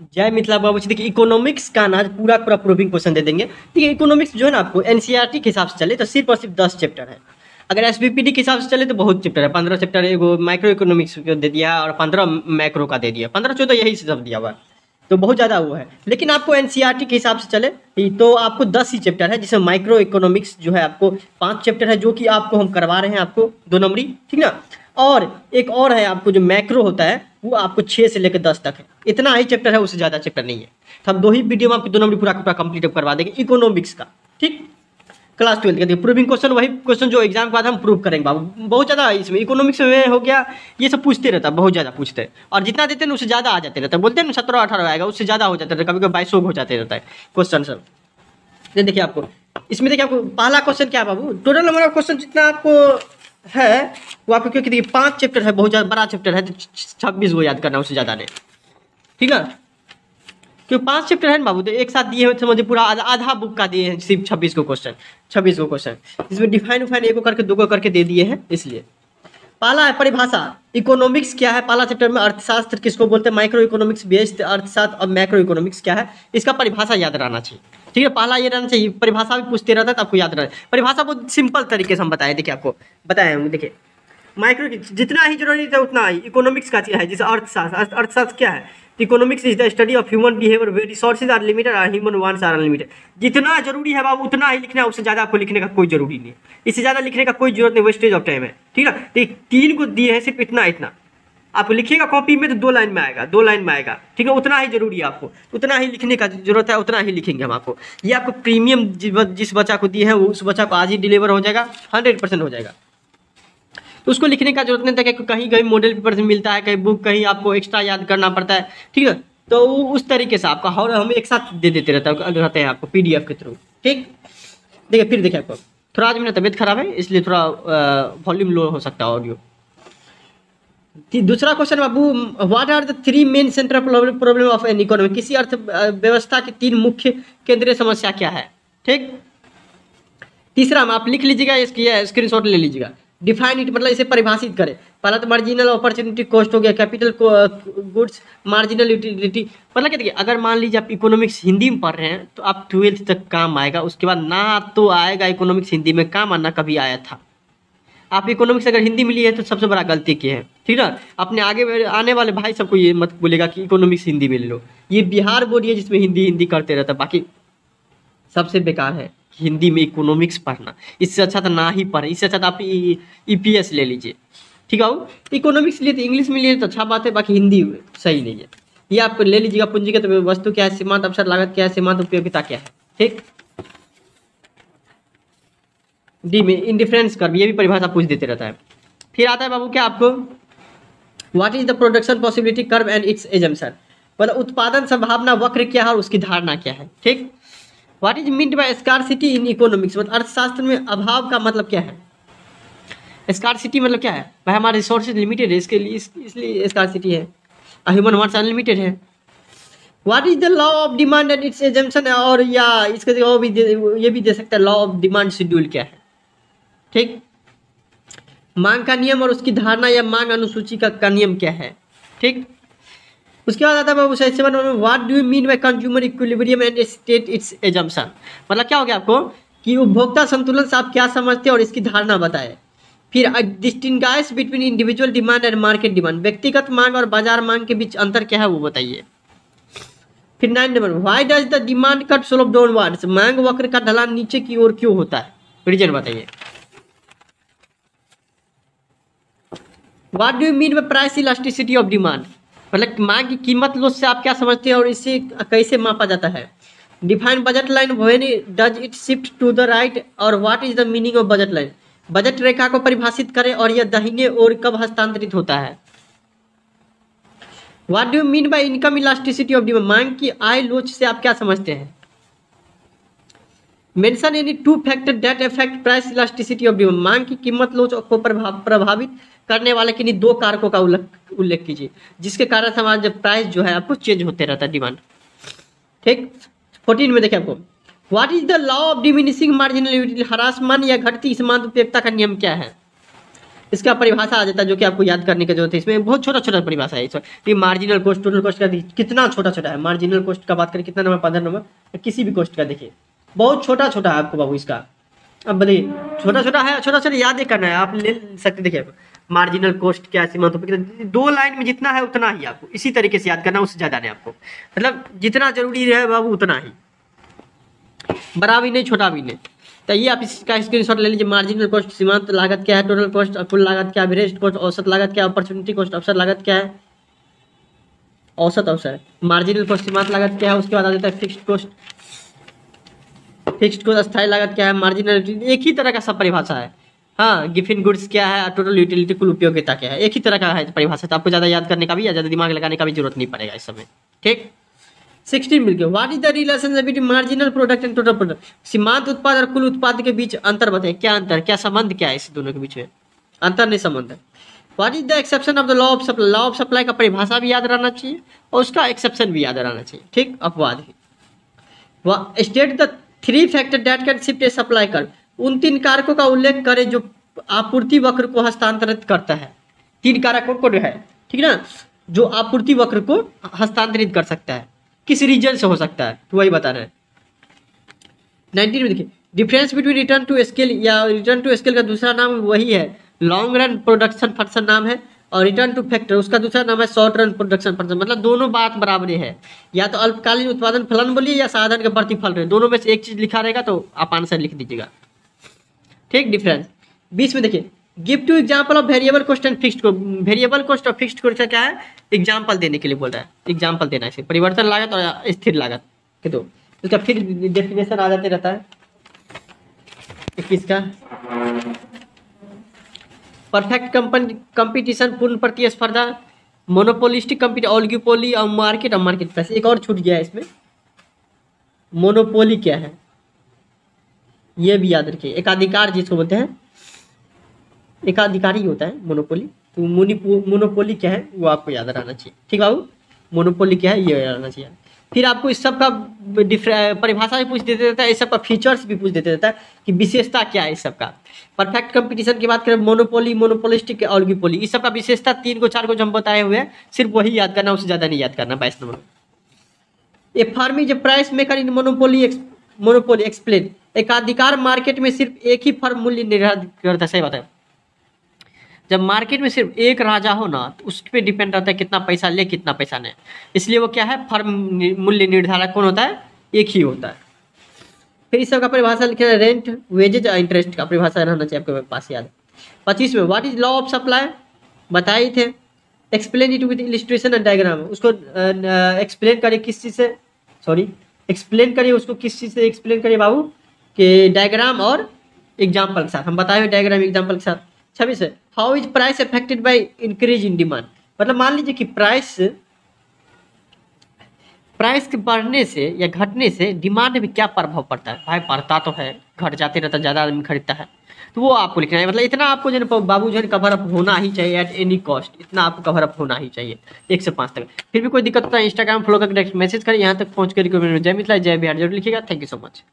जय मिथिला बाबू जी। देखिए इकोनॉमिक्स का ना पूरा पूरा प्रूविंग क्वेश्चन दे देंगे। देखिए इकोनॉमिक्स जो है ना आपको एनसीईआरटी के हिसाब से चले तो सिर्फ और सिर्फ 10 चैप्टर है। अगर एसबीपीडी के हिसाब से चले तो बहुत चैप्टर है, 15 चैप्टर है। वो माइक्रो इकोनॉमिक्स को दे दिया और 15 मैक्रो का दे दिया, 15-14 यही सब दिया हुआ है, तो बहुत ज़्यादा वो है। लेकिन आपको एनसीईआरटी के हिसाब से चले तो आपको 10 ही चैप्टर है, जिसमें माइक्रो इकोनॉमिक्स जो है आपको 5 चैप्टर है, जो कि आपको हम करवा रहे हैं आपको 2 नंबरी, ठीक ना। और एक और है आपको जो मैक्रो होता है वो आपको 6 से लेकर 10 तक है, इतना ही चैप्टर है, उससे ज़्यादा चैप्टर नहीं है। तो हम 2 ही वीडियो में आपको 2 नंबरी पूरा पूरा कंप्लीट करवा देंगे इकोनॉमिक्स का, ठीक। क्लास 12 का देखिए प्रूविंग क्वेश्चन, वही क्वेश्चन जो एग्जाम के बाद हम प्रूव करेंगे बाबू। बहुत ज़्यादा इसमें इकोनॉमिक्स में हो गया, ये सब पूछते रहता है, बहुत ज़्यादा पूछते हैं, और जितना देते हैं उससे ज़्यादा आ जाते रहता है। बोलते हैं ना 17-18 आएगा, उससे ज़्यादा हो जाता है, कभी कभी 22 हो जाते रहता है क्वेश्चन सब। ये देखिए आपको इसमें देखिए आपको पहला क्वेश्चन क्या है बाबू, टोटल नंबर ऑफ क्वेश्चन जितना आपको है वो आपको, क्योंकि देखिए 5 चैप्टर है, बहुत ज़्यादा बड़ा चैप्टर है, तो 26 वो याद करना, उससे ज़्यादा नहीं, ठीक है। क्यों 5 चैप्टर है ना बाबू, तो एक साथ दिए हुए समझिए पूरा आधा बुक का दिए हैं, सिर्फ 26 को क्वेश्चन, 26 को क्वेश्चन, इसमें डिफाइन उफाइन एक को करके 2 को करके दे दिए हैं। इसलिए पहला है परिभाषा, इकोनॉमिक्स क्या है, पहला चैप्टर में अर्थशास्त्र किसको बोलते हैं, माइक्रो इकोनॉमिक्स बेस्ड अर्थशास्त्र, और मैक्रो इकोनॉमिक्स क्या है, इसका परिभाषा याद रहना चाहिए, ठीक है। पहला ये रहना चाहिए, परिभाषा भी पूछते रहता है तो आपको याद रहना। परिभाषा बहुत सिंपल तरीके से हम बताए, देखिए आपको बताए होंगे। देखिए माइक्रो जितना ही जरूरी है उतना ही इकोनॉमिक्स का चीज है, जैसे अर्थशास्त्र, अर्थशास्त्र क्या है, economics is the study of human behaviour where resources are limited और ह्यूमन वांट्स आर अनलिमिटेड। जितना जरूरी है बाबू उतना ही लिखना है, उससे ज़्यादा आपको लिखने का कोई जरूरी नहीं है, इससे ज़्यादा लिखने का कोई जरूरत नहीं, वेस्टेज ऑफ टाइम है, ठीक है। तो 3 को दिए हैं सिर्फ इतना इतना, आप लिखिएगा कॉपी में तो 2 लाइन में आएगा, 2 लाइन में आएगा, ठीक है। उतना ही जरूरी है आपको, उतना ही लिखने का जरूरत है, उतना ही लिखेंगे हम आपको। ये आपको प्रीमियम जिस बच्चा को दिए है उस बच्चा को आज ही डिलीवर हो जाएगा, 100% हो जाएगा, तो उसको लिखने का जरूरत नहीं था कि कहीं कहीं मॉडल पेपर से मिलता है, कहीं बुक कहीं आपको एक्स्ट्रा याद करना पड़ता है, ठीक है। तो उस तरीके से आपका और हम एक साथ दे देते रहते हैं आपको पीडीएफ के थ्रू, ठीक। देखिए फिर देखिए आपको थोड़ा आज मेरा तबीयत खराब है, इसलिए थोड़ा वॉल्यूम लो हो सकता है ऑडियो। दूसरा क्वेश्चन बाबू, what are the 3 main central problem of an economy, किसी अर्थ व्यवस्था की 3 मुख्य केंद्रीय समस्या क्या है, ठीक। तीसरा आप लिख लीजिएगा, इसकी स्क्रीनशॉट ले लीजिएगा। डिफाइन इट मतलब इसे परिभाषित करें। पहला तो मार्जिनल अपॉर्चुनिटी कॉस्ट हो गया, कैपिटल गुड्स, मार्जिनल यूटिलिटी। मतलब क्या देखिए, अगर मान लीजिए आप इकोनॉमिक्स हिंदी में पढ़ रहे हैं तो आप 12th तक काम आएगा, उसके बाद ना तो आएगा इकोनॉमिक्स हिंदी में काम, और ना कभी आया था। आप इकोनॉमिक्स अगर हिंदी में लिए है तो सबसे बड़ा गलती की है, ठीक है। अपने आगे आने वाले भाई सबको ये मत बोलेगा कि इकोनॉमिक्स हिंदी में ले लो, ये बिहार बोर्ड है जिसमें हिंदी हिंदी करते रहता, बाकी सबसे बेकार है हिंदी में इकोनॉमिक्स पढ़ना। इससे अच्छा तो ना ही पढ़े, इससे अच्छा तो आप ईपीएस ले लीजिए, ठीक है। इकोनॉमिक्स लिए तो इंग्लिश में लिए तो अच्छा बात है, बाकी हिंदी सही नहीं है। ये आप ले लीजिएगा। पूंजीगत वस्तु क्या है, सीमांत अवसर लागत क्या है, सीमांत उपयोगिता क्या है, ठीक। डी में इंडिफरेंस कर्व, ये भी परिभाषा पूछ देते रहता है। फिर आता है बाबू क्या आपको, what is the production possibility curve and it's assumption, मतलब उत्पादन संभावना वक्र क्या है और उसकी धारणा क्या है, ठीक। What is meant by scarcity in economics, मतलब अर्थशास्त्र में अभाव का मतलब क्या है। स्कार्सिटी मतलब क्या है भाई, हमारे रिसोर्सेज लिमिटेड है, इसके लिए इसलिए स्कार्सिटी है, ह्यूमन वांट्स अनलिमिटेड है। What is the law of demand and it's assumption, और या इसके ये भी दे सकता है लॉ ऑफ डिमांड शेड्यूल क्या है, ठीक। मांग का नियम और उसकी धारणा या मांग अनुसूची का नियम क्या है, ठीक। उसके बाद आता है सेक्शन 1 में what do you mean by consumer equilibrium and state it's assumption, मतलब क्या हो गया आपको कि उपभोक्ता संतुलन से आप क्या समझते हैं और इसकी धारणा बताएं। फिर distinguish between individual demand and market demand, व्यक्तिगत मांग और बाजार मांग के बीच अंतर क्या है वो बताइए। फिर 9 number, why does the demand cut slope downwards, मांग वक्र का ढलान नीचे की ओर क्यों होता है, रीजन बताइए। What do you mean by price elasticity of demand, मतलब मांग की कीमत लोच से आप क्या समझते हैं और इसे कैसे मापा जाता है। Define budget line, when does it shift to the right, और what is the meaning of budget line, budget रेखा को परिभाषित करें और यह दाहिने ओर कब हस्तांतरित होता है। What do you mean by income elasticity of demand, मांग की आय लोच से आप क्या समझते हैं। Mention any 2 factor that affect price elasticity of demand, मांग की कीमत लोच को प्रभावित करने वाले किन्हीं 2 कारकों का उल्लेख कीजिए जिसके कारण हमारा जब प्राइस जो है आपको चेंज होते रहता है डिमांड, ठीक। 14 में देखिए आपको, what is the law of diminishing marginal utility, ह्रासमान या घटती सीमांत उपयोगिता का नियम क्या है। इसका परिभाषा आ जाता है जो कि आपको याद करने की जरूरत है। इसमें बहुत छोटा छोटा परिभाषा है। ये मार्जिनल कॉस्ट, टोटल कॉस्ट का कितना छोटा छोटा है। मार्जिनल कॉस्ट का बात करें कितना नंबर, 15 नंबर। किसी भी कॉस्ट का देखिए बहुत छोटा छोटा है आपको बाबू इसका। अब बताइए छोटा छोटा है, छोटा छोटा याद ही करना है, आप ले सकते। देखिए मार्जिनल कॉस्ट क्या सीमा, तो 2 लाइन में जितना है उतना ही आपको इसी तरीके से याद करना, उससे ज़्यादा नहीं आपको। मतलब जितना जरूरी है बाबू उतना ही, बड़ा भी नहीं छोटा भी नहीं। तो ये आप इसका स्क्रीनशॉट ले लीजिए। मार्जिनल कॉस्ट सीमांत लागत क्या है, टोटल कॉस्ट कुल लागत क्या है, एवरेज कॉस्ट औसत लागत क्या है, अपॉर्चुनिटी कॉस्ट अवसर लागत क्या है, औसत अवसर। मार्जिनल कॉस्ट सीमांत लागत क्या है, उसके बाद आ जाता है फिक्स्ड कॉस्ट। फिक्स्ड कॉस्ट अस्थायी लागत क्या है, मार्जिनल, एक ही तरह का सब परिभाषा है। हाँ, गिफिन गुड्स क्या है, टोटल यूटिलिटी कुल उपयोगिता क्या है, एक ही तरह का है परिभाषा। तो आपको ज़्यादा याद करने का भी या ज़्यादा दिमाग लगाने का भी जरूरत नहीं पड़ेगा इस समय। ठीक, 16 मिल गया। What is the relation between marginal product and total product. सीमांत उत्पाद और कुल उत्पाद के बीच अंतर बताएं। क्या अंतर, क्या संबंध, क्या है इस दोनों के बीच में? अंतर नहीं, संबंध है। What is the exception of the law of supply. Law of supply का परिभाषा भी याद रहना चाहिए और उसका एक्सेप्शन भी याद रहना चाहिए। ठीक, अपवाद ही। State the 3 factor that can shift a supply curve. उन 3 कारकों का उल्लेख करें जो आपूर्ति वक्र को हस्तांतरित करता है। 3 कारकों को जो है, ठीक ना, जो आपूर्ति वक्र को हस्तांतरित कर सकता है, किस रीजन से हो सकता है, तो वही बता रहे हैं। 19 में देखिए difference between return to scale, या रिटर्न टू स्केल का दूसरा नाम वही है लॉन्ग रन प्रोडक्शन फंक्शन नाम है, और रिटर्न टू फैक्टर उसका दूसरा नाम है शॉर्ट रन प्रोडक्शन फंक्शन। मतलब दोनों बात बराबर है, या तो अल्पकालीन उत्पादन फलन बोलिए या साधन का प्रतिफल रहे, दोनों में से एक चीज लिखा रहेगा तो आप आंसर लिख दीजिएगा। ठीक, डिफरेंस 20 में देखिए give two example of variable cost and fixed cost. Variable cost और फिक्स्ड कॉस्ट क्या है, एग्जाम्पल देने के लिए बोल रहा है। एग्जाम्पल देना है, परिवर्तन लागत और स्थिर लागत के दो, उसका फिर डेफिनेशन आ जाते रहता है। 21 का परफेक्ट कंपटीशन, पूर्ण प्रतिस्पर्धा, मोनोपोलिस्टिक कंपनी, ओलिगोपोली और मार्केट प्लेस। एक और छूट गया है इसमें, मोनोपोली क्या है ये भी याद रखिए। एकाधिकार जिसको बोलते हैं, एकाधिकारी होता है मोनोपोली। तो मोनोपोली क्या है वो आपको याद रहना चाहिए। ठीक बाबू, मोनोपोली क्या है ये याद रहना चाहिए। फिर आपको इस सब का परिभाषा भी पूछ देते रहता है, इस सब का फीचर्स भी पूछ देते रहता है कि विशेषता क्या है इस सब का। परफेक्ट कंपटीशन की बात करें, मोनोपोली, मोनोपोलिस्टिक, ओलिगोपोली, इस सब का विशेषता 3 को 4 को जो हम बताए हुए हैं, सिर्फ वही याद करना, उससे ज़्यादा नहीं याद करना। 22 number A firm is price maker in monopoly explain. एकाधिकार मार्केट में सिर्फ एक ही फर्म मूल्य निर्धारित करता है। सही बात है, जब मार्केट में सिर्फ एक राजा हो ना तो उस पर डिपेंड रहता है कितना पैसा ले कितना पैसा नहीं। इसलिए वो क्या है, फर्म मूल्य निर्धारक कौन होता है, एक ही होता है। फिर इस सब का परिभाषा लिखना है, रेंट, वेजेज और इंटरेस्ट का परिभाषा रहना चाहिए आपके पास याद। 25 में what is law of supply बताए थे। Explain it with illustration and diagram. उसको एक्सप्लेन करिए किस चीज़ से, एक्सप्लेन करिए उसको किस चीज़ से एक्सप्लेन करिए बाबू, कि डायग्राम और एग्जाम्पल के साथ। हम बताए हुए डायग्राम एग्जाम्पल के साथ। 26 है how is price affected by increase in demand. मतलब मान लीजिए कि प्राइस के बढ़ने से या घटने से डिमांड में क्या प्रभाव पड़ता है। भाई पड़ता तो है, घट जाते रहता, ज़्यादा आदमी खरीदता है, तो वो आपको लिखना है। मतलब इतना आपको जो बाबू जो कवर अप होना ही चाहिए एट एनी कॉस्ट, इतना आपको कवर अप होना ही चाहिए 1 से 5 तक। फिर भी कोई दिक्कत होता है इंस्टाग्राम फॉलो करके मैसेज करें। यहाँ तक पहुँच कर जय मिथिला जय बिहार जरूर लिखिएगा। Thank you so much.